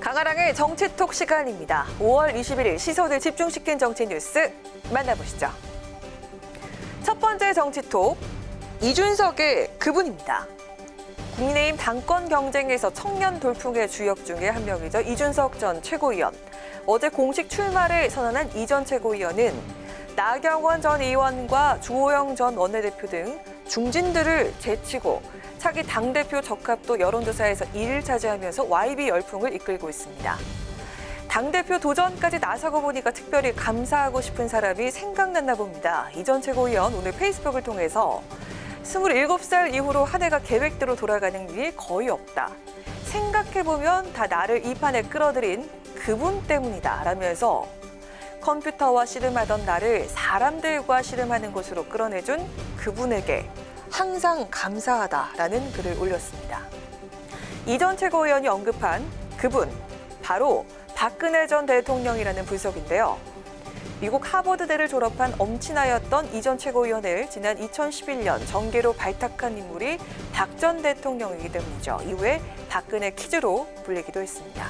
강아랑의 정치톡 시간입니다. 5월 21일 시선을 집중시킨 정치 뉴스 만나보시죠. 첫 번째 정치톡, 이준석의 그분입니다. 국민의힘 당권 경쟁에서 청년 돌풍의 주역 중에 한 명이죠. 이준석 전 최고위원. 어제 공식 출마를 선언한 이 전 최고위원은 나경원 전 의원과 주호영 전 원내대표 등 중진들을 제치고 차기 당대표 적합도 여론조사에서 1위를 차지하면서 YB 열풍을 이끌고 있습니다. 당대표 도전까지 나서고 보니까 특별히 감사하고 싶은 사람이 생각났나 봅니다. 이 전 최고위원 오늘 페이스북을 통해서 27살 이후로 한 해가 계획대로 돌아가는 일이 거의 없다. 생각해보면 다 나를 이 판에 끌어들인 그분 때문이다 라면서 컴퓨터와 씨름하던 나를 사람들과 씨름하는 곳으로 끌어내준 그분에게 항상 감사하다라는 글을 올렸습니다. 이 전 최고위원이 언급한 그분, 바로 박근혜 전 대통령이라는 분석인데요. 미국 하버드대를 졸업한 엄친아였던 이 전 최고위원을 지난 2011년 정계로 발탁한 인물이 박 전 대통령이기 때문이죠. 이후에 박근혜 키즈로 불리기도 했습니다.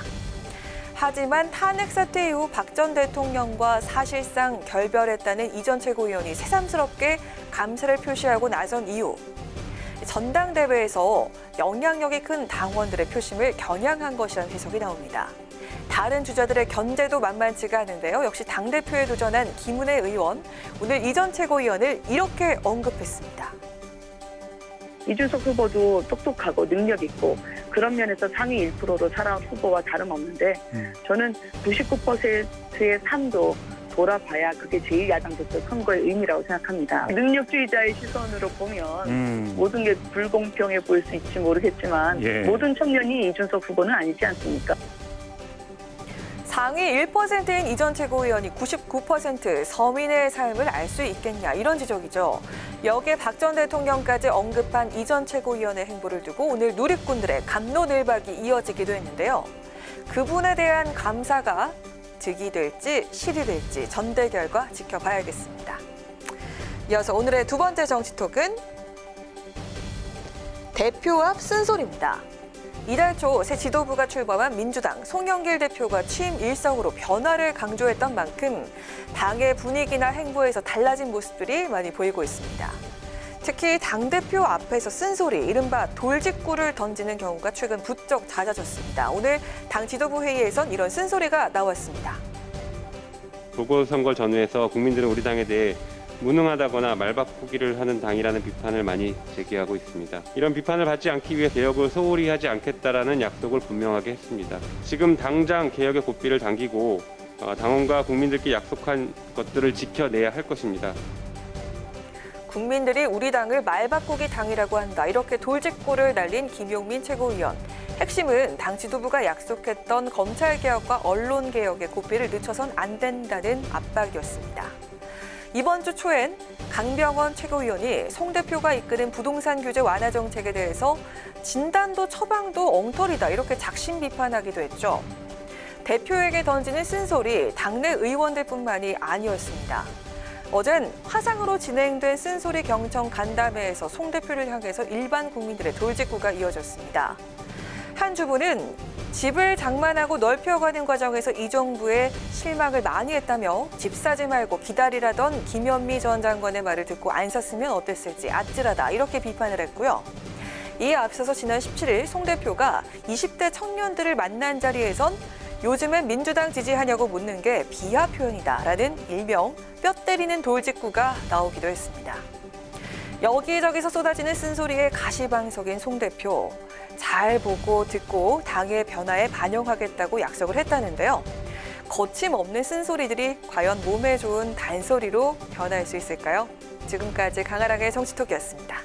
하지만 탄핵 사태 이후 박 전 대통령과 사실상 결별했다는 이 전 최고위원이 새삼스럽게 감사를 표시하고 나선 이유, 전당대회에서 영향력이 큰 당원들의 표심을 겨냥한 것이라는 해석이 나옵니다. 다른 주자들의 견제도 만만치가 않은데요. 역시 당대표에 도전한 김은혜 의원, 오늘 이 전 최고위원을 이렇게 언급했습니다. 이준석 후보도 똑똑하고 능력 있고 그런 면에서 상위 1%로 살아온 후보와 다름없는데 저는 99%의 삶도 돌아봐야 그게 제1야당부터 선거의 의미라고 생각합니다. 능력주의자의 시선으로 보면 모든 게 불공평해 보일 수 있지 모르겠지만 모든 청년이 이준석 후보는 아니지 않습니까? 상위 1%인 이 전 최고위원이 99% 서민의 삶을 알 수 있겠냐 이런 지적이죠. 여기에 박 전 대통령까지 언급한 이 전 최고위원의 행보를 두고 오늘 누리꾼들의 갑론을박이 이어지기도 했는데요. 그분에 대한 감사가 득이 될지 실이 될지 전대 결과 지켜봐야겠습니다. 이어서 오늘의 두 번째 정치톡은 대표 앞 쓴소리입니다. 이달 초 새 지도부가 출범한 민주당 송영길 대표가 취임 일성으로 변화를 강조했던 만큼 당의 분위기나 행보에서 달라진 모습들이 많이 보이고 있습니다. 특히 당대표 앞에서 쓴소리, 이른바 돌직구를 던지는 경우가 최근 부쩍 잦아졌습니다. 오늘 당 지도부 회의에선 이런 쓴소리가 나왔습니다. 보궐선거 전후에서 국민들은 우리 당에 대해 무능하다거나 말바꾸기를 하는 당이라는 비판을 많이 제기하고 있습니다. 이런 비판을 받지 않기 위해 개혁을 소홀히 하지 않겠다라는 약속을 분명하게 했습니다. 지금 당장 개혁의 고삐를 당기고 당원과 국민들께 약속한 것들을 지켜내야 할 것입니다. 국민들이 우리 당을 말바꾸기 당이라고 한다. 이렇게 돌직구를 날린 김용민 최고위원. 핵심은 당 지도부가 약속했던 검찰개혁과 언론개혁의 고삐를 늦춰선 안 된다는 압박이었습니다. 이번 주 초엔 강병원 최고위원이 송 대표가 이끄는 부동산 규제 완화 정책에 대해서 진단도 처방도 엉터리다 이렇게 작심 비판하기도 했죠. 대표에게 던지는 쓴소리 당내 의원들뿐만이 아니었습니다. 어젠 화상으로 진행된 쓴소리 경청 간담회에서 송 대표를 향해서 일반 국민들의 돌직구가 이어졌습니다. 한 주부는 집을 장만하고 넓혀가는 과정에서 이 정부에 실망을 많이 했다며 집 사지 말고 기다리라던 김현미 전 장관의 말을 듣고 안 샀으면 어땠을지 아찔하다 이렇게 비판을 했고요. 이에 앞서서 지난 17일 송 대표가 20대 청년들을 만난 자리에선 요즘엔 민주당 지지하냐고 묻는 게 비하 표현이다라는 일명 뼈 때리는 돌직구가 나오기도 했습니다. 여기저기서 쏟아지는 쓴소리에 가시방석인 송 대표. 잘 보고 듣고 당의 변화에 반영하겠다고 약속을 했다는데요. 거침없는 쓴소리들이 과연 몸에 좋은 단소리로 변할 수 있을까요? 지금까지 강아랑의 정치톡이었습니다.